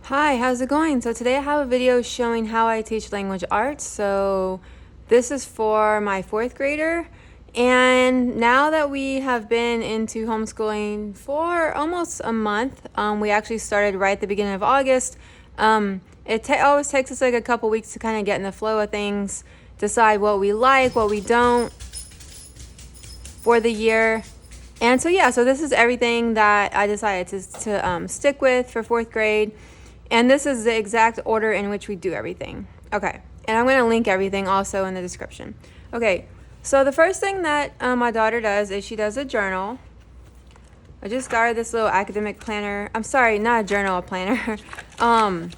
Hi, how's it going? So today I have a video showing how I teach language arts. So this is for my fourth grader. And now that we have been into homeschooling for almost a month, we actually started right at the beginning of August. It always takes us like a couple weeks to kind of get in the flow of things, decide what we like, what we don't for the year. And so yeah, so this is everything that I decided to stick with for fourth grade. And this is the exact order in which we do everything. Okay, and I'm going to link everything also in the description. Okay, so the first thing that my daughter does is she does a journal. I just got her this little academic planner. I'm sorry, not a journal, a planner. And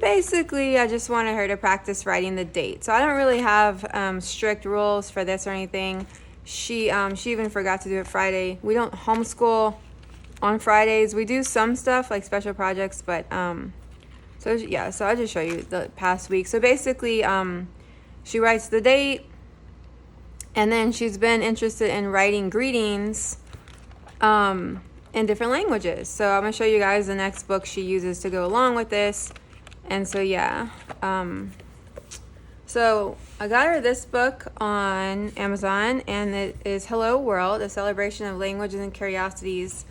basically, I just wanted her to practice writing the date. So I don't really have strict rules for this or anything. She even forgot to do it Friday. We don't homeschool on Fridays. We do some stuff like special projects, but so yeah, so I'll just show you the past week. So basically she writes the date, and then she's been interested in writing greetings in different languages. So I'm gonna show you guys the next book she uses to go along with this. And so yeah, so I got her this book on Amazon, and it is Hello World, a celebration of languages and curiosities.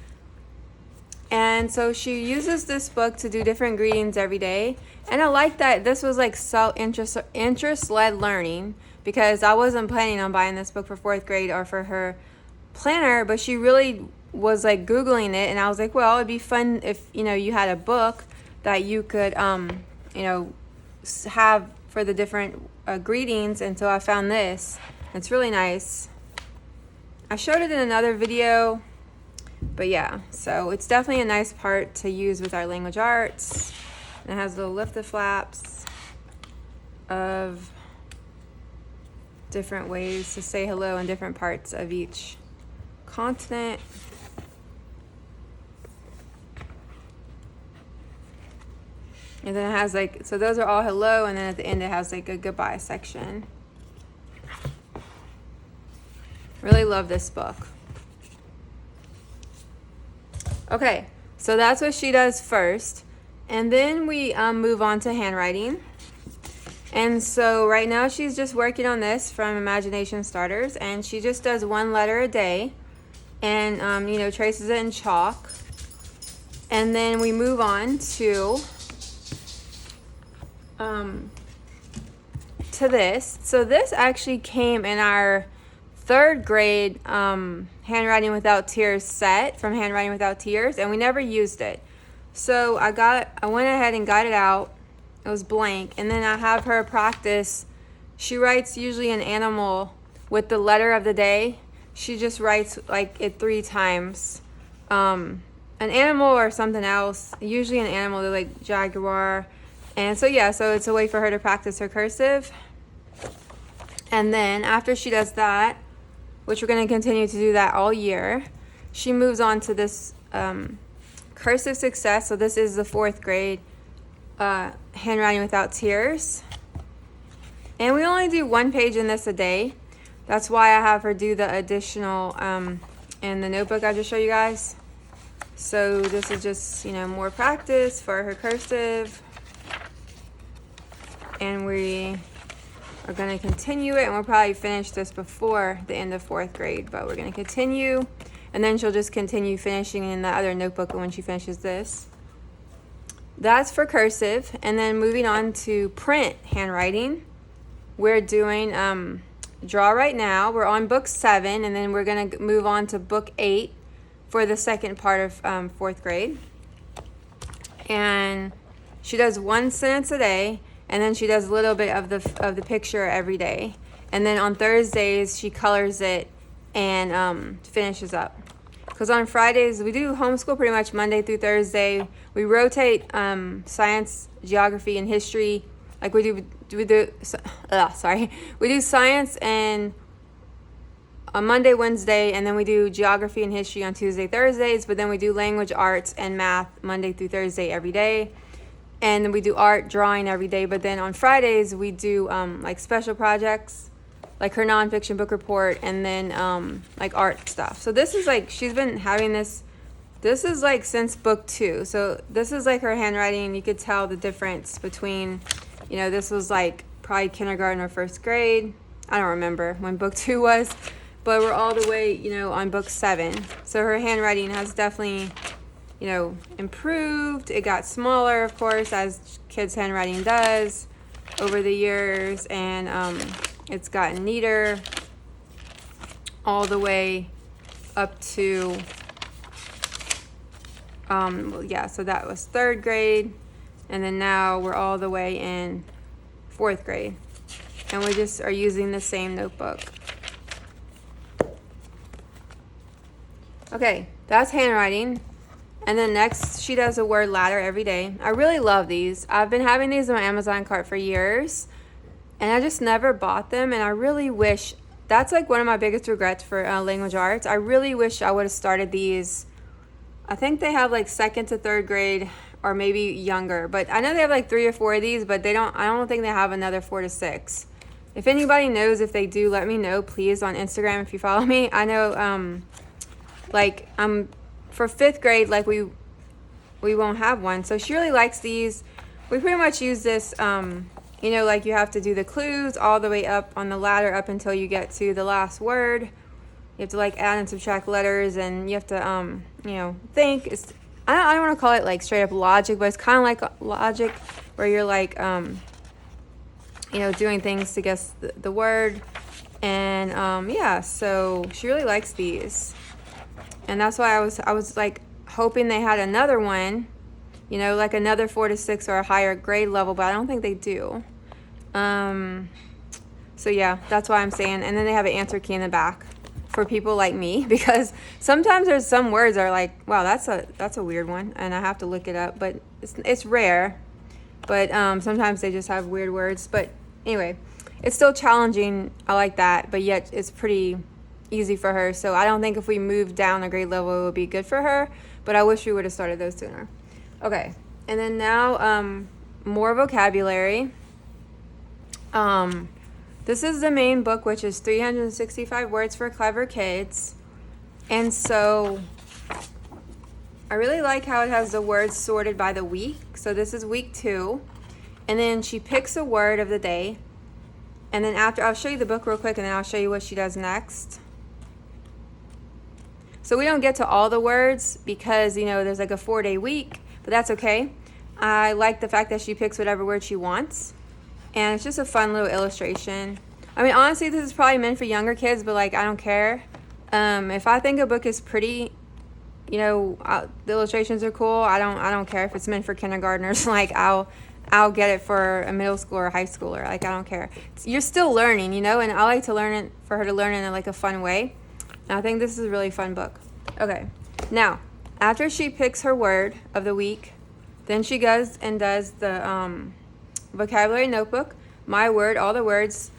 And so she uses this book to do different greetings every day. And I like that this was like interest-led learning, because I wasn't planning on buying this book for fourth grade or for her planner, but she really was like Googling it. And I was like, well, it'd be fun if, you had a book that you could, have for the different greetings. And so I found this. It's really nice. I showed it in another video. But yeah, so it's definitely a nice part to use with our language arts. And it has little lifted flaps of different ways to say hello in different parts of each continent. And then it has like, so those are all hello, and then at the end it has like a goodbye section. Really love this book. Okay, so that's what she does first. And then we move on to handwriting. And so right now she's just working on this from Imagination Starters. And she just does one letter a day and, traces it in chalk. And then we move on to this. So this actually came in our third grade Handwriting Without Tears set from Handwriting Without Tears, and we never used it. So I went ahead and got it out. It was blank, and then I have her practice. She writes usually an animal with the letter of the day. She just writes like it 3 times. An animal or something else, usually an animal, they're like jaguar. And so yeah, so it's a way for her to practice her cursive. And then after she does that, which we're going to continue to do that all year, she moves on to this cursive success. So this is the fourth grade Handwriting Without Tears. And we only do 1 page in this a day. That's why I have her do the additional in the notebook I just showed you guys. So this is just, more practice for her cursive. And we are going to continue it, and we'll probably finish this before the end of fourth grade, but we're going to continue, and then she'll just continue finishing in the other notebook when she finishes this. That's for cursive. And then moving on to print handwriting, we're doing draw right now. We're on book 7, and then we're going to move on to book 8 for the second part of fourth grade. And she does 1 sentence a day. And then she does a little bit of the picture every day. And then on Thursdays, she colors it and finishes up. Because on Fridays, we do homeschool pretty much Monday through Thursday. We rotate science, geography, and history. Like we do science and on Monday, Wednesday, and then we do geography and history on Tuesday, Thursdays. But then we do language arts and math Monday through Thursday every day. And then we do art, drawing every day. But then on Fridays, we do like special projects, like her nonfiction book report, and then like art stuff. So this is like, she's been having this This is like since book 2. So this is like her handwriting. You could tell the difference between, you know, this was like probably kindergarten or first grade. I don't remember when book 2 was, but we're all the way, you know, on book 7. So her handwriting has definitely, you know, improved. It got smaller, of course, as kids' handwriting does over the years, and it's gotten neater all the way up to yeah, so that was 3rd grade, and then now we're all the way in 4th grade, and we just are using the same notebook. Okay, that's handwriting. And then next, she does a word ladder every day. I really love these. I've been having these in my Amazon cart for years, and I just never bought them, and I really wish, that's like one of my biggest regrets for language arts. I really wish I would have started these. I think they have like 2nd to 3rd grade, or maybe younger, but I know they have like 3 or 4 of these, but I don't think they have another 4 to 6. If anybody knows, if they do, let me know, please, on Instagram if you follow me. I know, like, for 5th grade, like, we won't have one. So she really likes these. We pretty much use this, you know, like you have to do the clues all the way up on the ladder up until you get to the last word. You have to like add and subtract letters, and you have to, you know, think. I don't want to call it like straight up logic, but it's kind of like logic where you're like, you know, doing things to guess the word. And yeah, so she really likes these. And that's why I was like hoping they had another one, you know, like another 4 to 6 or a higher grade level, but I don't think they do. So yeah, that's why I'm saying. And then they have an answer key in the back for people like me, because sometimes there's some words that are like, wow, that's a weird one, and I have to look it up, but it's rare. But sometimes they just have weird words. But anyway, it's still challenging. I like that, but yet it's pretty easy for her. So I don't think if we moved down a grade level it would be good for her, but I wish we would have started those sooner. Okay, and then now more vocabulary. This is the main book, which is 365 Words for Clever Kids. And so I really like how it has the words sorted by the week. So this is week 2. And then she picks a word of the day. And then after, I'll show you the book real quick, and then I'll show you what she does next. So we don't get to all the words because, you know, there's like a 4-day week, but that's okay. I like the fact that she picks whatever word she wants. And it's just a fun little illustration. I mean, honestly, this is probably meant for younger kids, but like, I don't care. If I think a book is pretty, you know, the illustrations are cool, I don't care if it's meant for kindergartners. Like, I'll get it for a middle school or high schooler. Like, I don't care. You're still learning, you know, and I like to learn it, for her to learn in like a fun way. And I think this is a really fun book. Okay, now, after she picks her word of the week, then she goes and does the vocabulary notebook, my word, all the words.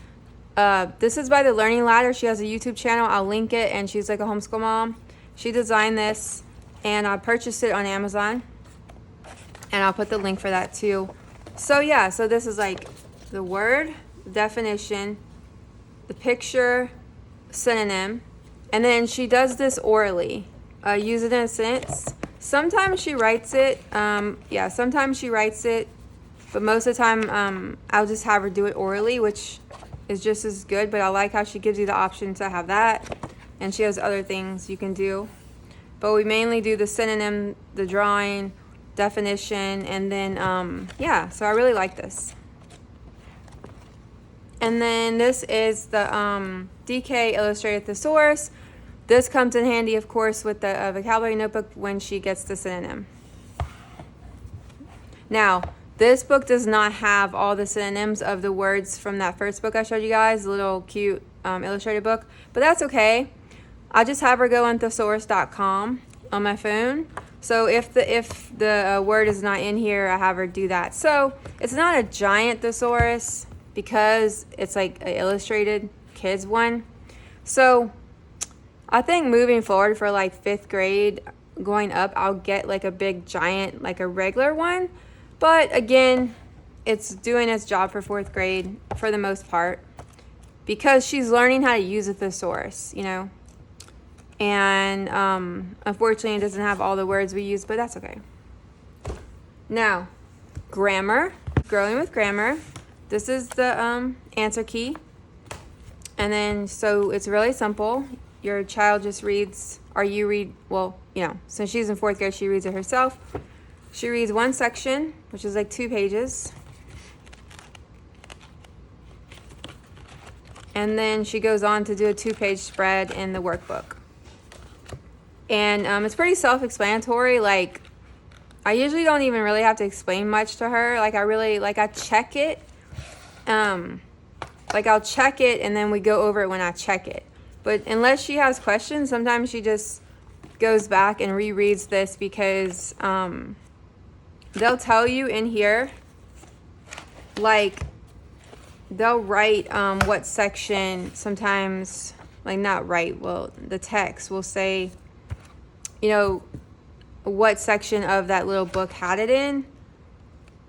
This is by the Learning Ladder. She has a YouTube channel. I'll link it, and she's like a homeschool mom. She designed this, and I purchased it on Amazon, and I'll put the link for that too. So yeah, so this is like the word, definition, the picture, synonym, and then she does this orally. Use it in a sentence. Sometimes she writes it. Yeah, sometimes she writes it, but most of the time I'll just have her do it orally, which is just as good. But I like how she gives you the option to have that, and she has other things you can do. But we mainly do the synonym, the drawing, definition, and then yeah, so I really like this. And then this is the DK Illustrated Thesaurus. This comes in handy, of course, with the vocabulary notebook when she gets the synonym. Now, this book does not have all the synonyms of the words from that first book I showed you guys, the little cute illustrated book, but that's okay. I just have her go on thesaurus.com on my phone. So if the word is not in here, I have her do that. So it's not a giant thesaurus because it's like an illustrated kids one. So I think moving forward for like 5th grade going up, I'll get like a big giant, like a regular one. But again, it's doing its job for 4th grade for the most part because she's learning how to use a thesaurus, you know. And unfortunately, it doesn't have all the words we use, but that's okay. Now, grammar. Growing with grammar. This is the answer key. And then, so it's really simple. Your child just reads, or you read, well, since she's in 4th grade, she reads it herself. She reads one section, which is like 2 pages. And then she goes on to do a 2-page spread in the workbook. And it's pretty self-explanatory. Like, I usually don't even really have to explain much to her. Like, I check it. Like, I'll check it and then we go over it when I check it. But unless she has questions, sometimes she just goes back and rereads this because they'll tell you in here, like, they'll write what section sometimes, like, not write, well, the text will say, what section of that little book had it in.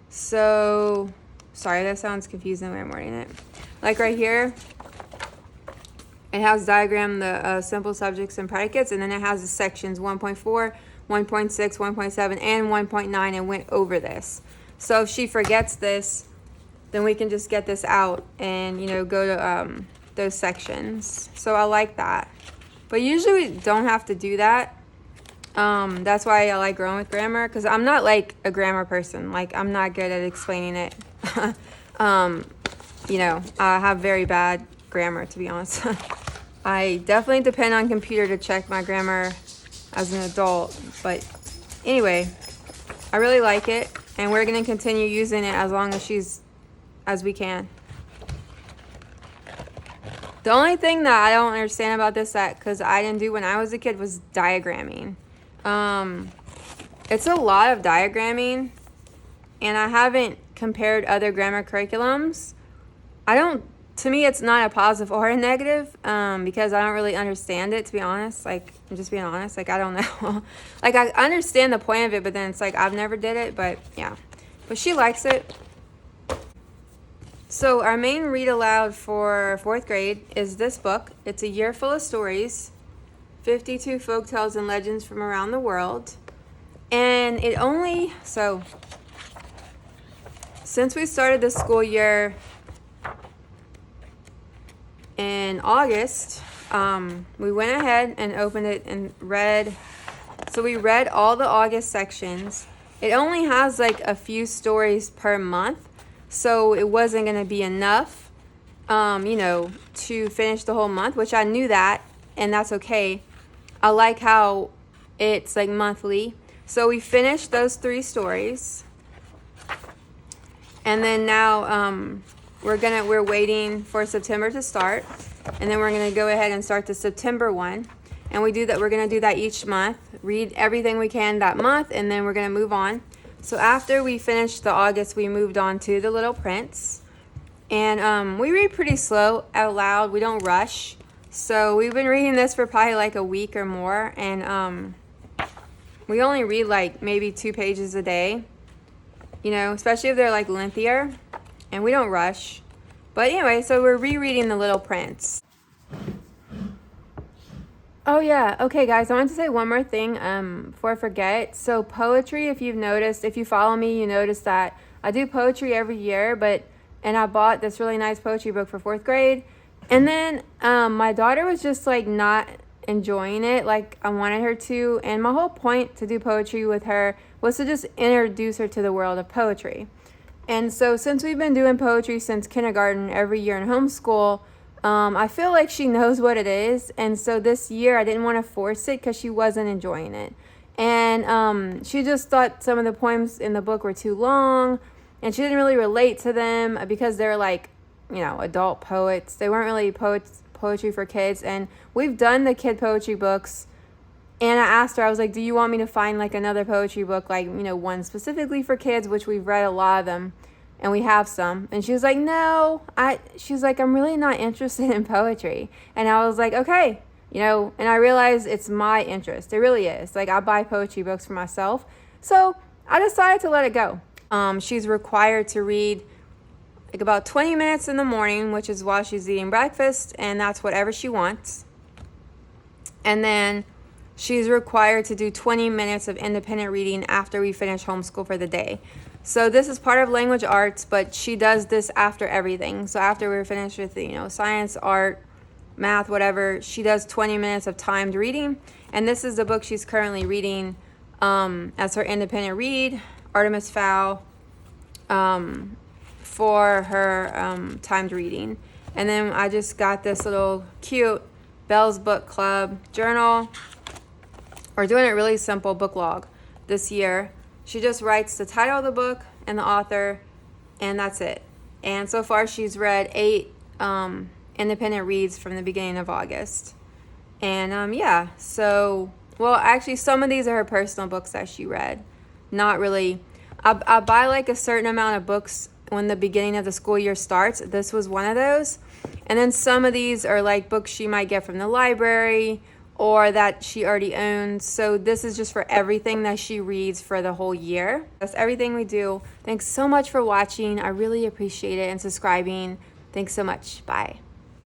So, sorry, that sounds confusing when I'm writing it. Like right here, it has diagram the simple subjects and predicates, and then it has the sections 1.4, 1.6, 1.7, and 1.9, and went over this. So if she forgets this, then we can just get this out and, go to those sections. So I like that. But usually we don't have to do that. That's why I like growing with grammar, because I'm not like a grammar person. Like, I'm not good at explaining it. I have very bad grammar, to be honest. I definitely depend on computer to check my grammar as an adult. But anyway, I really like it, and we're going to continue using it as long as we can. The only thing that I don't understand about this, because I didn't do when I was a kid, was diagramming. It's a lot of diagramming, and I haven't compared other grammar curriculums. To me, it's not a positive or a negative, because I don't really understand it, to be honest. Like, I'm just being honest. Like, I don't know. Like, I understand the point of it, but then it's like, I've never did it, but yeah. But she likes it. So our main read aloud for 4th grade is this book. It's a year full of stories, 52 folktales and legends from around the world. And since we started the school year in August, we went ahead and opened it and read. So we read all the August sections. It only has like a few stories per month, so it wasn't going to be enough, to finish the whole month, which I knew that, and that's okay. I like how it's like monthly. So we finished those 3 stories. And then now we're waiting for September to start, and then we're going to go ahead and start the September one. And we're going to do that each month. Read everything we can that month, and then we're going to move on. So after we finished the August, we moved on to The Little Prince. And we read pretty slow out loud. We don't rush. So we've been reading this for probably like a week or more, and we only read like maybe 2 pages a day, especially if they're like lengthier, and we don't rush. But anyway, so we're rereading The Little Prince. Oh yeah, okay guys, I want to say one more thing before I forget. So poetry, if you've noticed, if you follow me, you notice that I do poetry every year, and I bought this really nice poetry book for 4th grade. And then my daughter was just like not enjoying it like I wanted her to. And my whole point to do poetry with her was to just introduce her to the world of poetry. And so since we've been doing poetry since kindergarten every year in homeschool, I feel like she knows what it is. And so this year I didn't want to force it because she wasn't enjoying it. And she just thought some of the poems in the book were too long, and she didn't really relate to them because they're like, adult poets. They weren't really poetry for kids. And we've done the kid poetry books, and I asked her, I was like, do you want me to find like another poetry book, like, one specifically for kids, which we've read a lot of them, and we have some. And she was like, no, she's like, I'm really not interested in poetry. And I was like, okay, and I realized it's my interest. It really is. Like, I buy poetry books for myself. So I decided to let it go. She's required to read like about 20 minutes in the morning, which is while she's eating breakfast, and that's whatever she wants. And then she's required to do 20 minutes of independent reading after we finish homeschool for the day. So this is part of language arts, but she does this after everything. So after we're finished with, science, art, math, whatever, she does 20 minutes of timed reading. And this is the book she's currently reading as her independent read, Artemis Fowl, for her timed reading. And then I just got this little cute Belle's Book Club journal. We're doing it really simple, book log this year. She just writes the title of the book and the author, and that's it. And so far she's read 8 independent reads from the beginning of August. And yeah, so, well, actually some of these are her personal books that she read. Not really. I buy like a certain amount of books when the beginning of the school year starts. This was one of those. And then some of these are like books she might get from the library or that she already owns. So this is just for everything that she reads for the whole year. That's everything we do. Thanks so much for watching. I really appreciate it, and subscribing. Thanks so much. Bye.